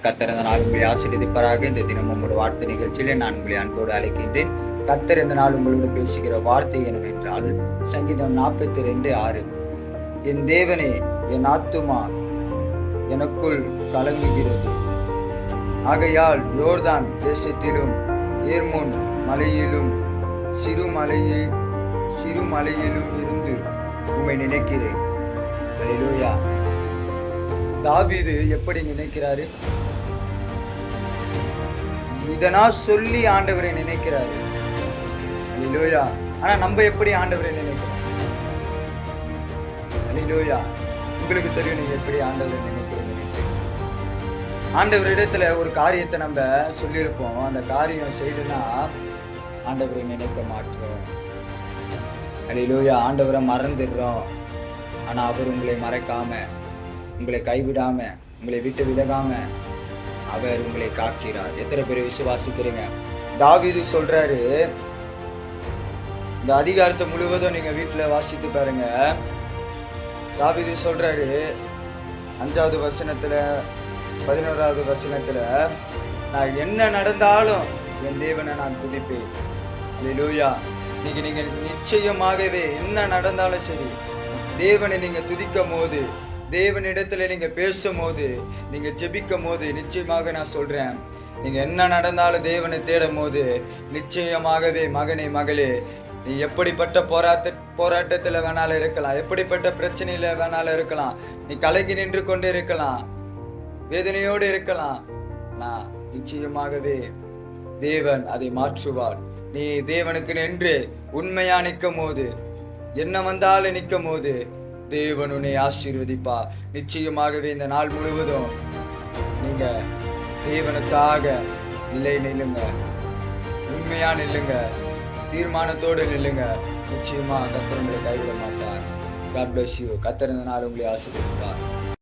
கர்த்தர் இந்த நாள் உங்களை ஆசீர்வதிப்பாராக. இந்த தினமும் உங்களோட வார்த்தை நிகழ்ச்சியிலே நான் உங்களை அன்போடு அழைக்கின்றேன். கர்த்தர் இந்த நாள் உங்களோடு பேசுகிற வார்த்தை என்னவென்றால் சங்கீதம் 42:6. என் தேவனே, என் ஆத்துமா எனக்குள் கலங்குகிறது. ஆகையால் யோர்தான் தேசத்திலும் ஏர்மோன் மலையிலும் சிறு மலையிலும் இருந்து உம்மை நினைக்கிறேன். அல்லேலூயா. தாவீது எப்படி நினைக்கிறாரு? இதனா சொல்லி ஆண்டவரை நினைக்கிறாரு. அல்லேலூயா. ஆனா நம்ம எப்படி ஆண்டவரை நினைக்கிறோம்? அல்லேலூயா. உங்களுக்கு தெரியும் நீங்க எப்படி ஆண்டவரை நினைக்கிறீங்க. ஆண்டவரிடத்துல ஒரு காரியத்தை நம்ம சொல்லியிருப்போம், அந்த காரியம் செய்யணும்னா ஆண்டவரை நினைக்க மாட்டோம். அல்லேலூயா. ஆண்டவரை மறந்துடுறோம். ஆனா அவர் உங்களை மறக்காம, உங்களை கைவிடாம, உங்களை விட்டு விலகாம அவர் உங்களை காக்கிறார். எத்தனை பேர் விசுவாசிக்கிறீங்க? தாவீது சொல்றாரு, இந்த அதிகாரத்தை முழுவதும் நீங்க வீட்டுல வாசித்து பாருங்க. தாவீது சொல்றாரு 5வது வசனத்துல 11வது வசனத்துல, நான் என்ன நடந்தாலும் என் தேவனை நான் துதிப்பேன். அல்லேலூயா. நீங்க நிச்சயமாகவே என்ன நடந்தாலும் சரி, தேவனை நீங்க துதிக்கும் போது, தேவனிடத்துல நீங்க பேசும் போது, நீங்க ஜெபிக்கும் போது, நிச்சயமாக நான் சொல்றேன், நீங்க என்ன நடந்தாலும் தேவனை தேடும் போது நிச்சயமாகவே மகனே மகளே, நீ எப்படிப்பட்ட போராட்டத்துல வேணாலும் இருக்கலாம், எப்படிப்பட்ட பிரச்சனையில வேணாலும் இருக்கலாம், நீ கலங்கி நின்று கொண்டு இருக்கலாம், வேதனையோடு இருக்கலாம், நான் நிச்சயமாகவே தேவன் அதை மாற்றுவார். நீ தேவனுக்கு நின்று உண்மையா நிற்கும் போது, என்ன வந்தாலும் நிற்கும் போது தேவன் உன்னை ஆசீர்வதிப்பா. நிச்சயமாகவே இந்த நாள் முழுவதும் நீங்க தேவனுக்காக நில்லுங்க, உண்மையா நில்லுங்க, தீர்மானத்தோடு நில்லுங்க. நிச்சயமா கர்த்தர் உங்களை கைவிட மாட்டார். God bless you. கர்த்தர் இந்த நாள் உங்களை ஆசீர்வதிப்பார்.